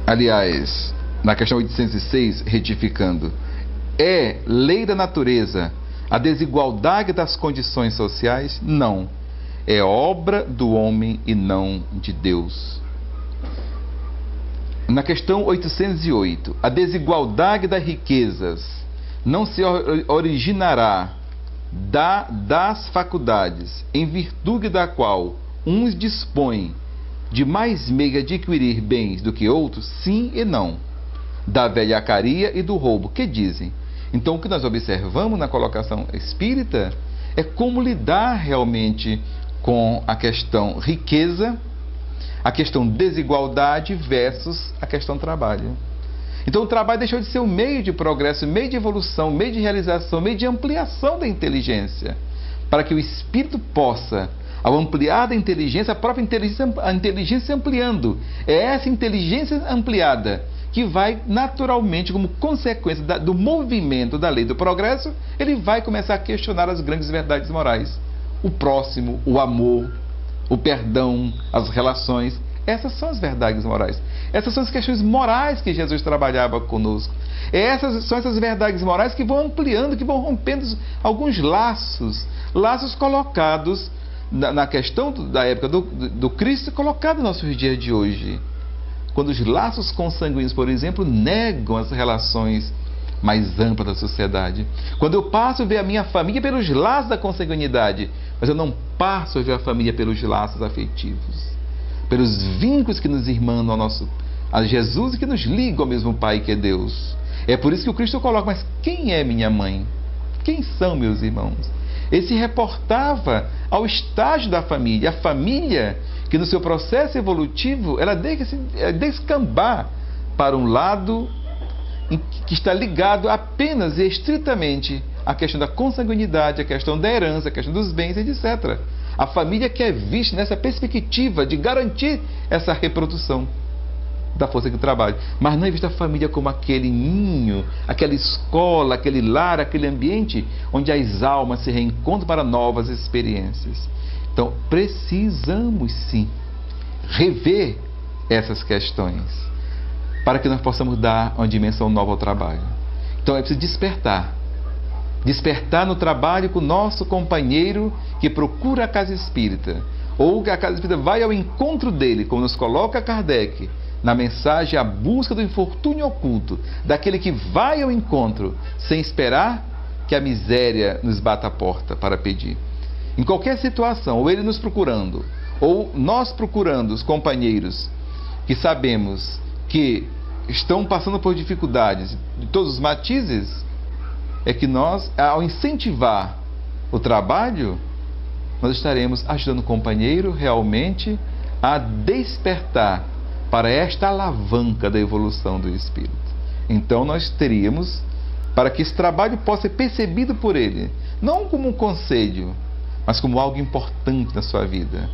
Aliás, na questão 806, retificando, é lei da natureza a desigualdade das condições sociais? Não. É obra do homem e não de Deus. Na questão 808, a desigualdade das riquezas não se originará das faculdades, em virtude da qual uns dispõem de mais meio de adquirir bens do que outros? Sim e não. Da velhacaria e do roubo, que dizem. Então, o que nós observamos na colocação espírita é como lidar realmente com a questão riqueza, a questão desigualdade versus a questão trabalho. Então, o trabalho deixou de ser um meio de progresso, meio de evolução, meio de realização, meio de ampliação da inteligência, para que o espírito possa, ao ampliar da inteligência, a inteligência ampliando. É essa inteligência ampliada que vai naturalmente, como consequência do movimento da lei do progresso, ele vai começar a questionar as grandes verdades morais. O próximo, o amor, o perdão, as relações. Essas são as verdades morais. Essas são as questões morais que Jesus trabalhava conosco. São essas verdades morais que vão ampliando, que vão rompendo alguns laços colocados na questão da época do Cristo, colocados nos nossos dias de hoje. Quando os laços consanguíneos, por exemplo, negam as relações mais amplas da sociedade. Quando eu passo a ver a minha família pelos laços da consanguinidade, mas eu não passo a ver a família pelos laços afetivos, pelos vínculos que nos irmanam a Jesus e que nos ligam ao mesmo Pai que é Deus. É por isso que o Cristo coloca: mas quem é minha mãe? Quem são meus irmãos? Ele se reportava ao estágio da família. A família que no seu processo evolutivo, ela deixa descambar para um lado que está ligado apenas e estritamente à questão da consanguinidade, à questão da herança, à questão dos bens, etc. A família que é vista nessa perspectiva de garantir essa reprodução da força de trabalho. Mas não é vista a família como aquele ninho, aquela escola, aquele lar, aquele ambiente onde as almas se reencontram para novas experiências. Então, precisamos sim rever essas questões para que nós possamos dar uma dimensão nova ao trabalho. Então, é preciso despertar no trabalho com o nosso companheiro que procura a casa espírita, ou que a casa espírita vai ao encontro dele, como nos coloca Kardec na mensagem A Busca do Infortúnio Oculto, daquele que vai ao encontro sem esperar que a miséria nos bata a porta para pedir. Em qualquer situação, ou ele nos procurando, ou nós procurando os companheiros que sabemos que estão passando por dificuldades de todos os matizes, é que nós, ao incentivar o trabalho, nós estaremos ajudando o companheiro realmente a despertar para esta alavanca da evolução do espírito. Então nós teríamos, para que esse trabalho possa ser percebido por ele, não como um conselho, mas como algo importante na sua vida,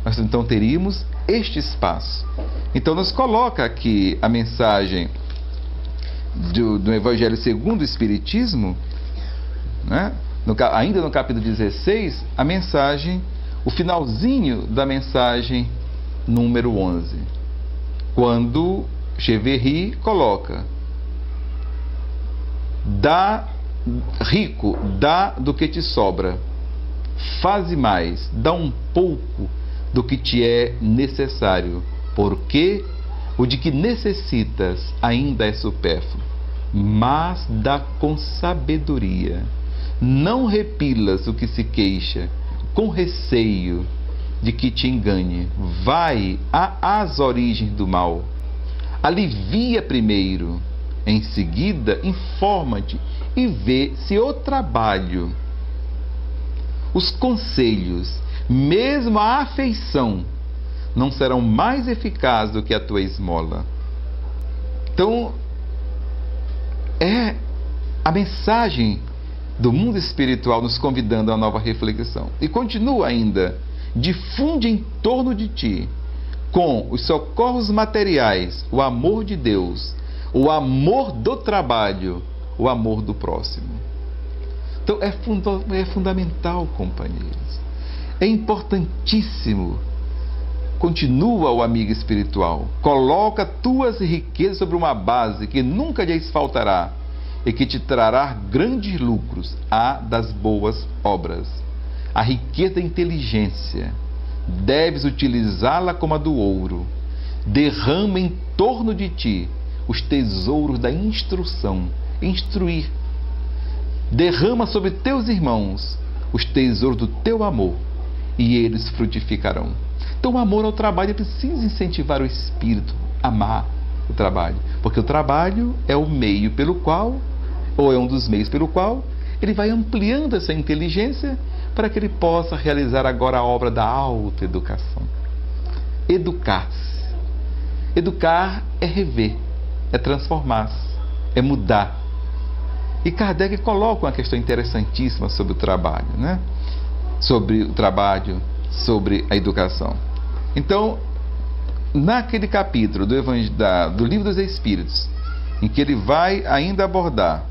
nós então teríamos este espaço. Então nos coloca aqui a mensagem do Evangelho segundo o Espiritismo, né? Ainda no capítulo 16, a mensagem, o finalzinho da mensagem número 11, quando Cheverry coloca: dá, rico, dá do que te sobra, faze mais, dá um pouco do que te é necessário, porque o de que necessitas ainda é supérfluo, mas dá com sabedoria. Não repilas o que se queixa, com receio de que te engane. Vai às origens do mal, alivia primeiro, em seguida informa-te e vê se o trabalho, os conselhos, mesmo a afeição, não serão mais eficazes do que a tua esmola. Então, é a mensagem do mundo espiritual nos convidando a nova reflexão. E continua ainda: difunde em torno de ti, com os socorros materiais, o amor de Deus, o amor do trabalho, o amor do próximo. Então é fundamental, companheiros, é importantíssimo Continua o amigo espiritual. Coloca tuas riquezas sobre uma base que nunca lhes faltará e que te trará grandes lucros, a das boas obras. A riqueza da inteligência, deves utilizá-la como a do ouro. Derrama em torno de ti os tesouros da instrução, instruir. Derrama sobre teus irmãos os tesouros do teu amor, e eles frutificarão. Então o amor ao trabalho precisa incentivar o espírito, amar o trabalho, porque o trabalho é o meio pelo qual, ou é um dos meios pelo qual, ele vai ampliando essa inteligência para que ele possa realizar agora a obra da autoeducação. Educar-se. Educar é rever, é transformar-se, é mudar. E Kardec coloca uma questão interessantíssima sobre o trabalho, né? Sobre o trabalho, sobre a educação. Então, naquele capítulo do Livro dos Espíritos, em que ele vai ainda abordar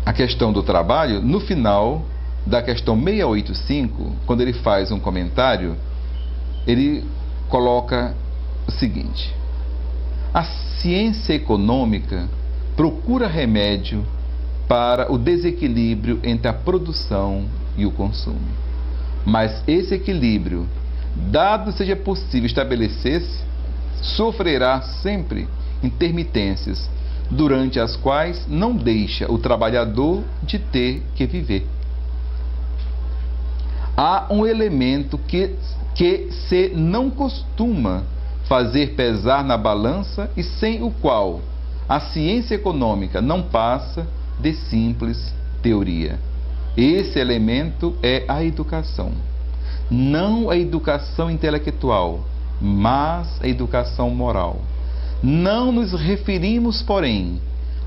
a questão do trabalho, no final da questão 685, quando ele faz um comentário, ele coloca o seguinte: a ciência econômica procura remédio para o desequilíbrio entre a produção e o consumo. Mas esse equilíbrio, dado seja possível estabelecer-se, sofrerá sempre intermitências, durante as quais não deixa o trabalhador de ter que viver. Há um elemento que se não costuma fazer pesar na balança e sem o qual a ciência econômica não passa de simples teoria. Esse elemento é a educação. Não a educação intelectual, mas a educação moral. Não nos referimos, porém,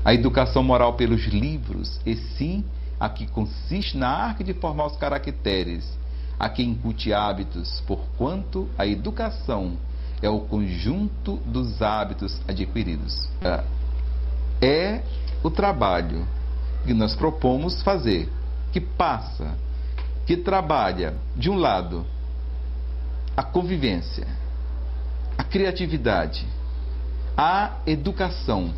à educação moral pelos livros, e sim a que consiste na arte de formar os caracteres, a que incute hábitos, porquanto a educação é o conjunto dos hábitos adquiridos. É o trabalho que nós propomos fazer, que trabalha, de um lado, a convivência, a criatividade, a educação,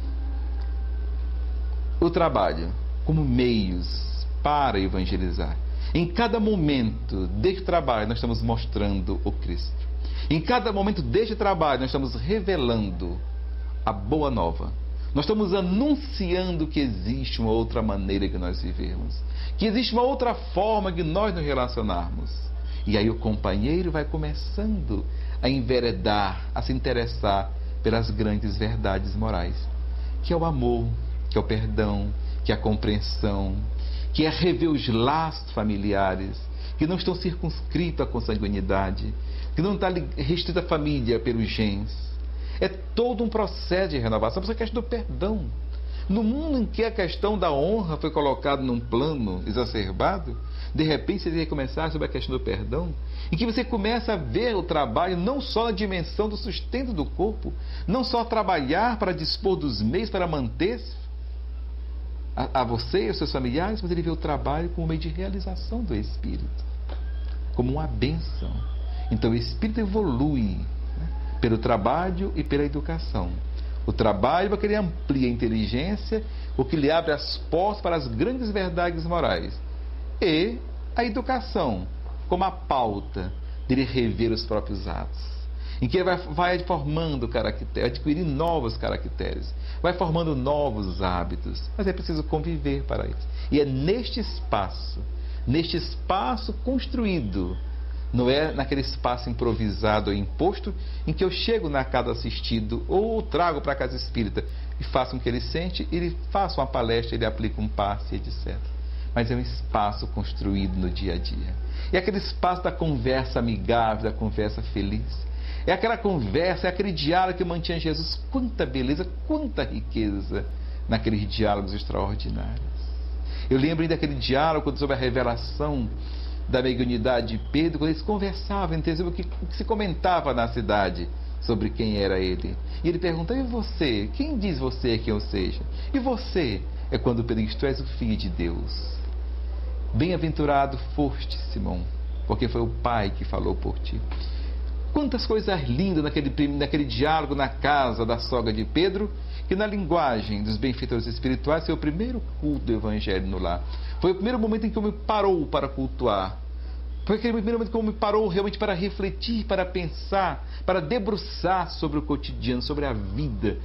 o trabalho como meios para evangelizar. Em cada momento deste trabalho nós estamos mostrando o Cristo. Em cada momento deste trabalho nós estamos revelando a boa nova. Nós estamos anunciando que existe uma outra maneira de nós vivermos, que existe uma outra forma de nós nos relacionarmos. E aí o companheiro vai começando a enveredar, a se interessar pelas grandes verdades morais, que é o amor, que é o perdão, que é a compreensão, que é rever os laços familiares, que não estão circunscritos à consanguinidade, que não está restrita à família pelos genes. É todo um processo de renovação. Por isso a questão do perdão. No mundo em que a questão da honra foi colocada num plano exacerbado, de repente você vai começar sobre a questão do perdão, em que você começa a ver o trabalho não só na dimensão do sustento do corpo, não só trabalhar para dispor dos meios para manter-se a você e aos seus familiares, mas ele vê o trabalho como meio de realização do espírito, como uma bênção. Então o espírito evolui, né, pelo trabalho e pela educação. O trabalho é que ele amplia a inteligência, o que lhe abre as portas para as grandes verdades morais. E a educação, como a pauta dele rever os próprios atos, em que ele vai formando caracteres, adquirindo novos caracteres, vai formando novos hábitos, mas é preciso conviver para isso. E é neste espaço construído, não é naquele espaço improvisado ou imposto, em que eu chego na casa assistido ou trago para a casa espírita e faço com que ele sente, ele faça uma palestra, ele aplica um passe, etc. Mas é um espaço construído no dia a dia. É aquele espaço da conversa amigável, da conversa feliz. É aquela conversa, é aquele diálogo que mantinha Jesus. Quanta beleza, quanta riqueza naqueles diálogos extraordinários. Eu lembro daquele diálogo sobre a revelação da mediunidade de Pedro, quando eles conversavam entre o que se comentava na cidade sobre quem era ele. E ele pergunta: e você? Quem diz você que eu seja? E você? É quando Pedro diz: tu és o Filho de Deus. Bem-aventurado foste, Simão, porque foi o Pai que falou por ti. Quantas coisas lindas naquele diálogo na casa da sogra de Pedro, que na linguagem dos benfeitores espirituais foi o primeiro culto do Evangelho no lar. Foi o primeiro momento em que o homem parou para cultuar. Foi aquele primeiro momento que o homem parou realmente para refletir, para pensar, para debruçar sobre o cotidiano, sobre a vida,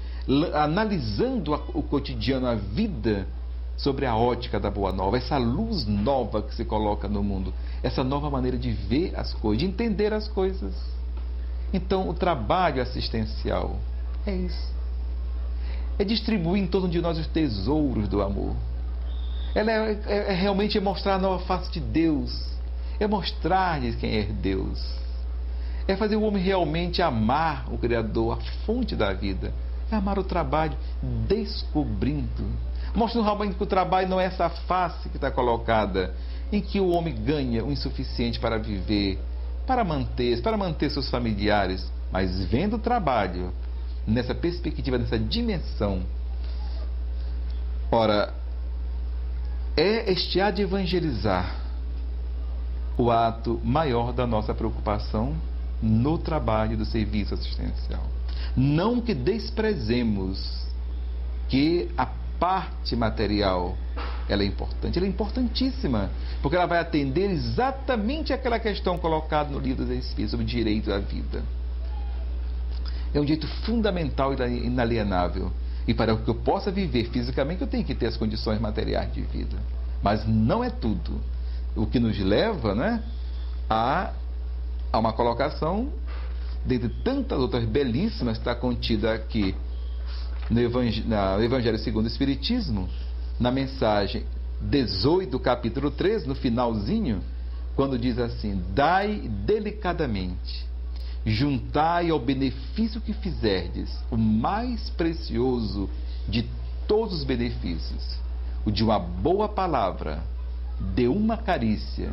analisando o cotidiano, a vida, sobre a ótica da Boa Nova, essa luz nova que se coloca no mundo, essa nova maneira de ver as coisas, de entender as coisas. Então, o trabalho assistencial é isso. É distribuir em torno de nós os tesouros do amor. Ela é realmente mostrar a nova face de Deus. É mostrar-lhes quem é Deus. É fazer o homem realmente amar o Criador, a fonte da vida. É amar o trabalho, descobrindo. Mostrando realmente que o trabalho não é essa face que está colocada, em que o homem ganha o insuficiente para viver, para manter seus familiares, mas vendo o trabalho nessa perspectiva, nessa dimensão. Ora, é este ato de evangelizar o ato maior da nossa preocupação no trabalho do serviço assistencial. Não que desprezemos que a parte material ela é importante, ela é importantíssima, porque ela vai atender exatamente aquela questão colocada no livro dos Espíritos sobre o direito à vida. É um direito fundamental e inalienável. E para que eu possa viver fisicamente, eu tenho que ter as condições materiais de vida. Mas não é tudo. O que nos leva, né, a uma colocação, dentre tantas outras belíssimas que está contida aqui no Evangelho segundo o Espiritismo, na mensagem 18 do capítulo 3, no finalzinho, quando diz assim: dai delicadamente, juntai ao benefício que fizerdes o mais precioso de todos os benefícios, o de uma boa palavra, de uma carícia,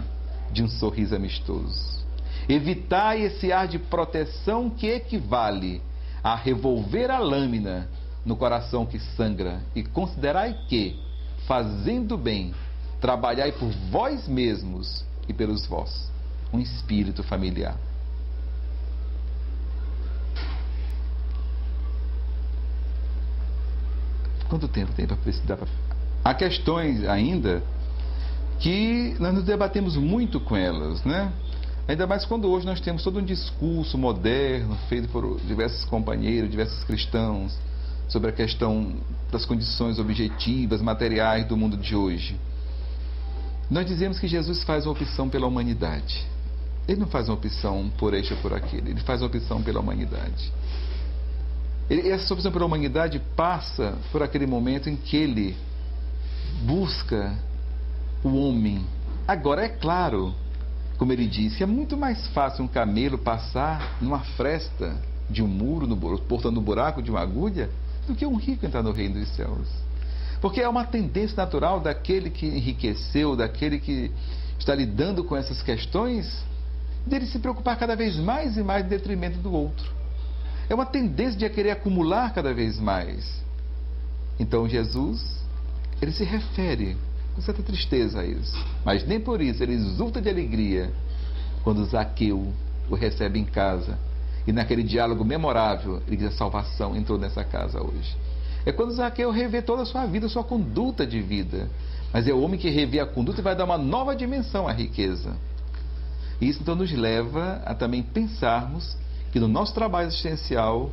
de um sorriso amistoso. Evitai esse ar de proteção que equivale a revolver a lâmina no coração que sangra, e considerai que, fazendo bem, trabalhai por vós mesmos e pelos vossos. Um espírito familiar. Quanto tempo tem para precisar? Há questões ainda que nós nos debatemos muito com elas, né? Ainda mais quando hoje nós temos todo um discurso moderno feito por diversos companheiros, diversos cristãos, sobre a questão das condições objetivas, materiais do mundo de hoje. Nós dizemos que Jesus faz uma opção pela humanidade. Ele não faz uma opção por este ou por aquele, ele faz uma opção pela humanidade. Essa opção pela humanidade passa por aquele momento em que ele busca o homem. Agora, é claro, como ele disse, é muito mais fácil um camelo passar numa fresta de um muro, portando um buraco de uma agulha, do que um rico entrar no reino dos céus. Porque é uma tendência natural daquele que enriqueceu, daquele que está lidando com essas questões, dele se preocupar cada vez mais e mais em detrimento do outro. É uma tendência de querer acumular cada vez mais. Então Jesus, ele se refere com certa tristeza a isso, mas nem por isso ele exulta de alegria quando Zaqueu o recebe em casa. E naquele diálogo memorável, ele diz: a salvação entrou nessa casa hoje. É quando Zaqueu revê toda a sua vida, sua conduta de vida. Mas é o homem que revê a conduta e vai dar uma nova dimensão à riqueza. E isso então nos leva a também pensarmos que no nosso trabalho assistencial,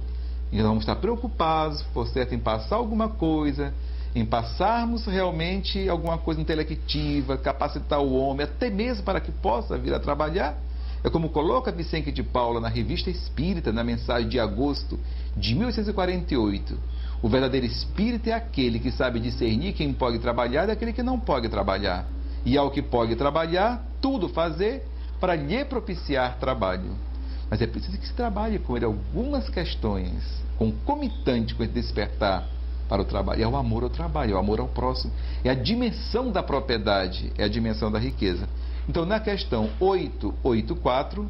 nós vamos estar preocupados, por certo, em passar alguma coisa, em passarmos realmente alguma coisa intelectiva, capacitar o homem, até mesmo para que possa vir a trabalhar. É como coloca Vicente de Paula na Revista Espírita, na mensagem de agosto de 1848. O verdadeiro espírito é aquele que sabe discernir quem pode trabalhar daquele que não pode trabalhar. E ao que pode trabalhar, tudo fazer para lhe propiciar trabalho. Mas é preciso que se trabalhe com ele algumas questões, concomitantes com esse despertar para o trabalho. É o amor ao trabalho, é o amor ao próximo. É a dimensão da propriedade, é a dimensão da riqueza. Então, na questão 884,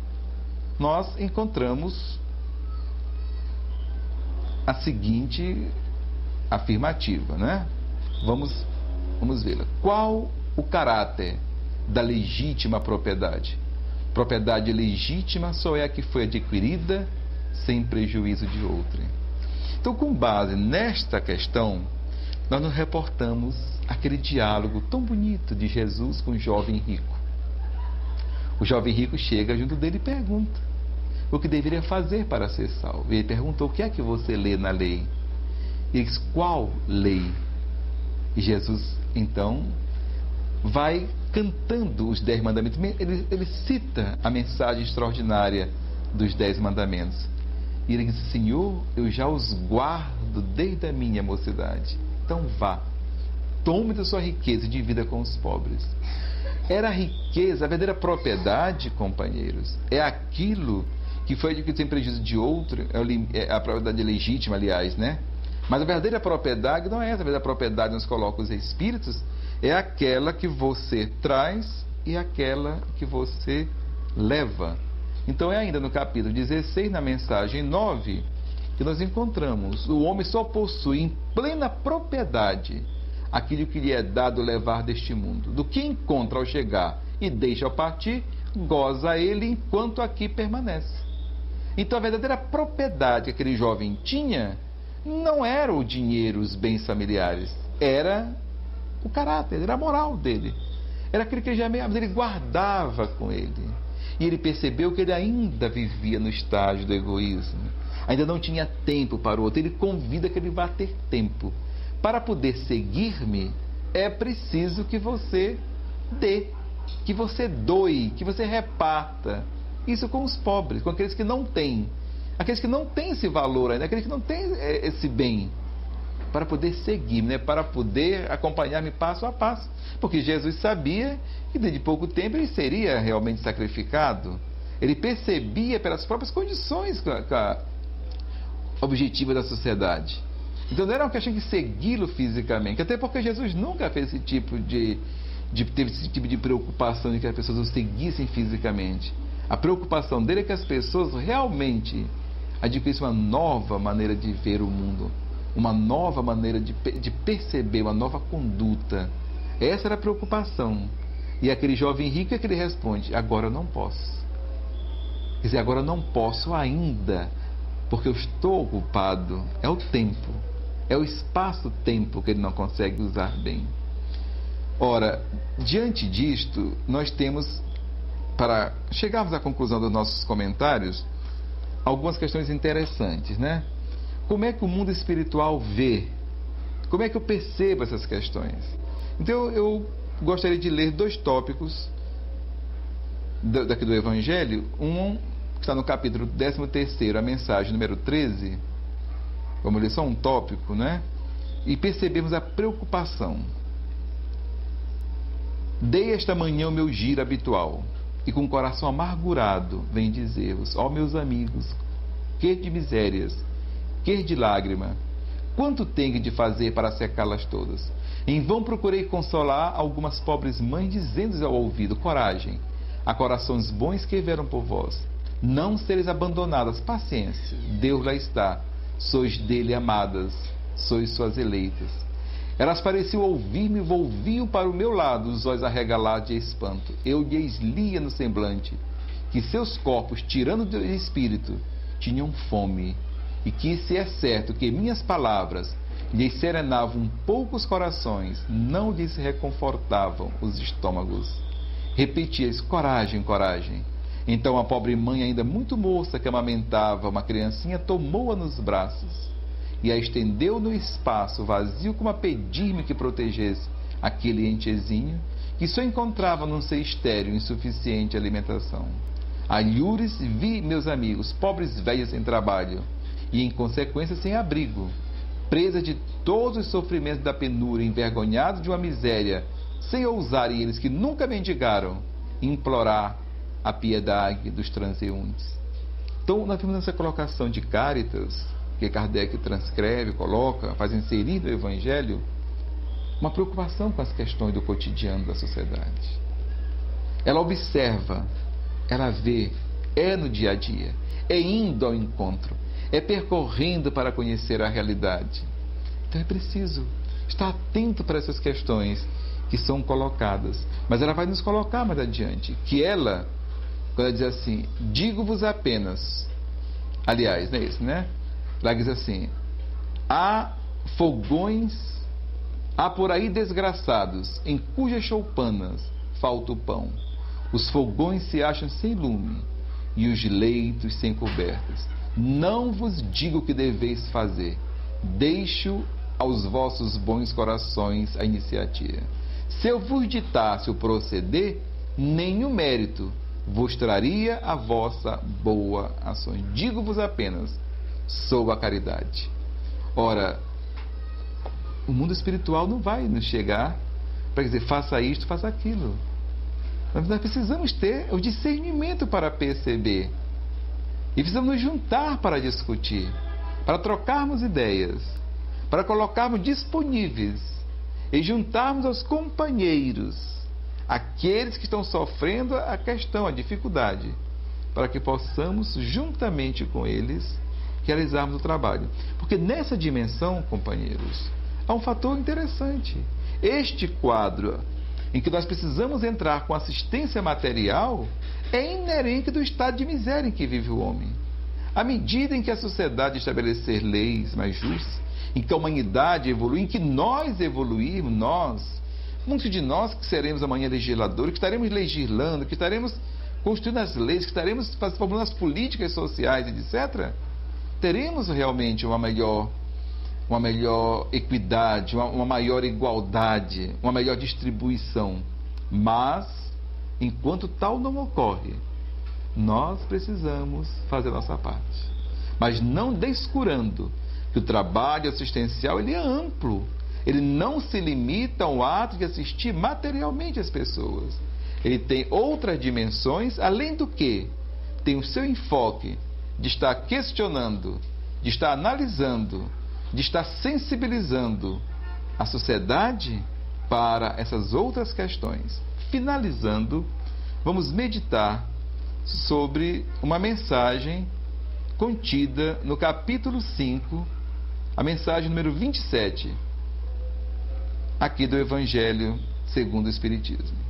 nós encontramos a seguinte afirmativa, né? Vamos vê-la. Qual o caráter da legítima propriedade? Propriedade legítima só é a que foi adquirida sem prejuízo de outrem. Então, com base nesta questão, nós nos reportamos aquele diálogo tão bonito de Jesus com o jovem rico. O jovem rico chega junto dele e pergunta o que deveria fazer para ser salvo. Ele perguntou: o que é que você lê na lei? E ele diz: qual lei? E Jesus, então, vai cantando os 10 mandamentos. Ele cita a mensagem extraordinária dos 10 mandamentos. E ele diz: Senhor, eu já os guardo desde a minha mocidade. Então vá, tome da sua riqueza e divida com os pobres. Era a riqueza, a verdadeira propriedade, companheiros, é aquilo que foi adquirido sem prejuízo de outro, é a propriedade legítima, aliás, né? Mas a verdadeira propriedade não é essa. A verdadeira propriedade nos coloca os espíritos, é aquela que você traz e aquela que você leva. Então é ainda no capítulo 16, na mensagem 9, que nós encontramos: o homem só possui em plena propriedade aquilo que lhe é dado levar deste mundo. Do que encontra ao chegar e deixa ao partir, goza ele enquanto aqui permanece. Então a verdadeira propriedade que aquele jovem tinha não era o dinheiro, os bens familiares, era o caráter, era a moral dele. Era aquilo que ele guardava com ele. E ele percebeu que ele ainda vivia no estágio do egoísmo. Ainda não tinha tempo para o outro. Ele convida que ele vá ter tempo. Para poder seguir-me, é preciso que você dê, que você doe, que você reparta. Isso com os pobres, com aqueles que não têm. Aqueles que não têm esse valor ainda, aqueles que não têm esse bem. Para poder seguir-me, né? Para poder acompanhar-me passo a passo. Porque Jesus sabia que dentro de pouco tempo ele seria realmente sacrificado. Ele percebia pelas próprias condições objetivas da sociedade. Então não era uma questão de segui-lo fisicamente, até porque Jesus nunca fez esse tipo teve esse tipo de preocupação de que as pessoas o seguissem fisicamente. A preocupação dele é que as pessoas realmente adquirissem uma nova maneira de ver o mundo, uma nova maneira de perceber, uma nova conduta. Essa era a preocupação. E aquele jovem rico é que ele responde: agora eu não posso. Quer dizer, agora eu não posso ainda, porque eu estou ocupado. É o tempo, é o espaço-tempo que ele não consegue usar bem. Ora, diante disto, nós temos, para chegarmos à conclusão dos nossos comentários, algumas questões interessantes, né? Como é que o mundo espiritual vê? Como é que eu percebo essas questões? Então eu gostaria de ler 2 tópicos daqui do Evangelho. Um que está no capítulo 13º, a mensagem número 13. Vamos ler só um tópico, né? E percebemos a preocupação. Dei esta manhã o meu giro habitual, e com o coração amargurado venho dizer-vos: ó meus amigos, que de misérias, que de lágrima, quanto tenho de fazer para secá-las todas? Em vão procurei consolar algumas pobres mães, dizendo-lhes ao ouvido: coragem, há corações bons que vieram por vós, não sereis abandonadas, paciência, Deus lá está, sois dele amadas, sois suas eleitas. Elas pareciam ouvir-me, volviam para o meu lado, os olhos arregalados de espanto. Eu lhes lia no semblante que seus corpos, tirando do espírito, tinham fome, e que, se é certo que minhas palavras lhes serenavam um pouco os corações, não lhes reconfortavam os estômagos. Repetia-lhes: coragem, coragem. Então a pobre mãe, ainda muito moça, que amamentava uma criancinha, tomou-a nos braços e a estendeu no espaço vazio, como a pedir-me que protegesse aquele entezinho que só encontrava num ser estéril, insuficiente alimentação. Alhures vi, meus amigos, pobres velhas sem trabalho e, em consequência, sem abrigo, presas de todos os sofrimentos da penúria, envergonhados de uma miséria, sem ousarem eles, que nunca mendigaram, implorar a piedade dos transeuntes. Então, nós temos essa colocação de Cáritas, que Kardec transcreve, coloca, faz inserir no Evangelho, uma preocupação com as questões do cotidiano da sociedade. Ela observa, ela vê, é no dia a dia, é indo ao encontro, é percorrendo para conhecer a realidade. Então é preciso estar atento para essas questões que são colocadas. Mas ela vai nos colocar mais adiante, que ela Quando ela diz assim, digo-vos apenas. Aliás, não é isso, né? Ela diz assim, há fogões, há por aí desgraçados, em cujas choupanas falta o pão. Os fogões se acham sem lume, e os leitos sem cobertas. Não vos digo o que deveis fazer. Deixo aos vossos bons corações a iniciativa. Se eu vos ditasse o proceder, nenhum mérito vos traria a vossa boa ação. Digo-vos apenas, sou a caridade. Ora, o mundo espiritual não vai nos chegar para dizer, faça isto, faça aquilo. Nós precisamos ter o discernimento para perceber. E precisamos nos juntar para discutir, para trocarmos ideias, para colocarmos disponíveis e juntarmos aos companheiros, aqueles que estão sofrendo a questão, a dificuldade, para que possamos, juntamente com eles, realizarmos o trabalho. Porque nessa dimensão, companheiros, há um fator interessante. Este quadro em que nós precisamos entrar com assistência material é inerente do estado de miséria em que vive o homem. À medida em que a sociedade estabelecer leis mais justas, em que a humanidade evolui, em que nós evoluirmos, muitos de nós que seremos amanhã legisladores, que estaremos legislando, que estaremos construindo as leis, que estaremos formulando as políticas sociais, etc., teremos realmente uma melhor equidade, uma maior igualdade, uma melhor distribuição. Mas, enquanto tal não ocorre, nós precisamos fazer a nossa parte. Mas não descurando que o trabalho assistencial ele é amplo. Ele não se limita ao ato de assistir materialmente as pessoas. Ele tem outras dimensões, além do que tem o seu enfoque de estar questionando, de estar analisando, de estar sensibilizando a sociedade para essas outras questões. Finalizando, vamos meditar sobre uma mensagem contida no capítulo 5, a mensagem número 27, aqui do Evangelho segundo o Espiritismo.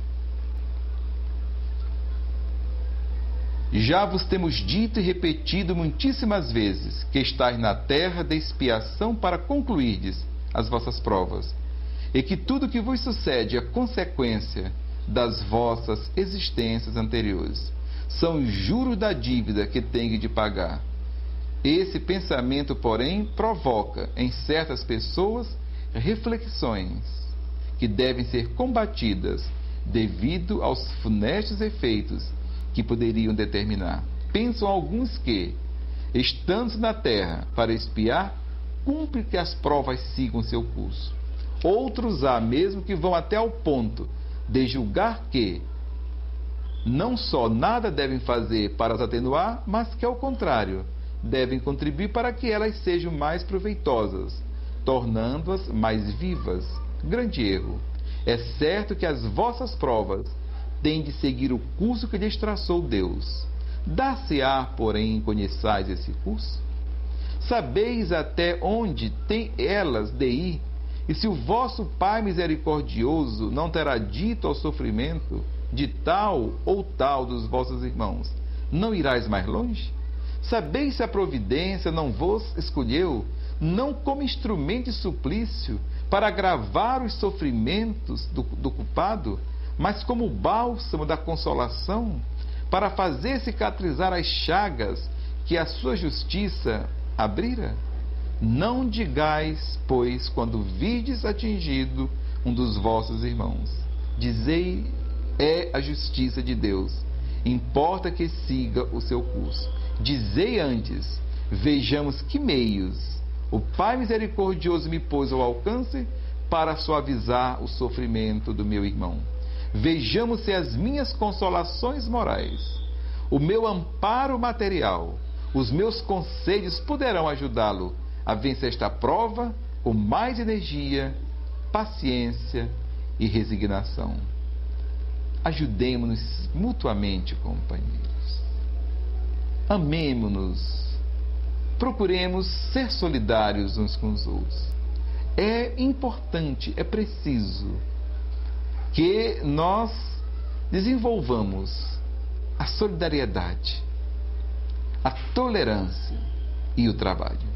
Já vos temos dito e repetido muitíssimas vezes que estáis na terra de expiação para concluirdes as vossas provas, e que tudo que vos sucede é consequência das vossas existências anteriores. São os juros da dívida que tendes de pagar. Esse pensamento, porém, provoca em certas pessoas reflexões que devem ser combatidas devido aos funestos efeitos que poderiam determinar. Pensam alguns que, estando na terra para expiar, cumpre que as provas sigam seu curso. Outros há mesmo que vão até ao ponto de julgar que não só nada devem fazer para as atenuar, mas que, ao contrário, devem contribuir para que elas sejam mais proveitosas, tornando-as mais vivas. Grande erro. É certo que as vossas provas têm de seguir o curso que lhes traçou Deus. Dar-se-á, porém, conheçais esse curso? Sabeis até onde tem elas de ir? E se o vosso Pai misericordioso não terá dito ao sofrimento de tal ou tal dos vossos irmãos, não irás mais longe? Sabeis se a providência não vos escolheu, não como instrumento de suplício, para agravar os sofrimentos do culpado, mas como bálsamo da consolação, para fazer cicatrizar as chagas que a sua justiça abrira? Não digais, pois, quando virdes atingido um dos vossos irmãos, dizei, é a justiça de Deus, importa que siga o seu curso. Dizei antes, vejamos que meios o Pai misericordioso me pôs ao alcance para suavizar o sofrimento do meu irmão. Vejamos se as minhas consolações morais, o meu amparo material, os meus conselhos poderão ajudá-lo a vencer esta prova com mais energia, paciência e resignação. Ajudemo-nos mutuamente, companheiros. Amemo-nos. Procuremos ser solidários uns com os outros. É importante, é preciso que nós desenvolvamos a solidariedade, a tolerância e o trabalho.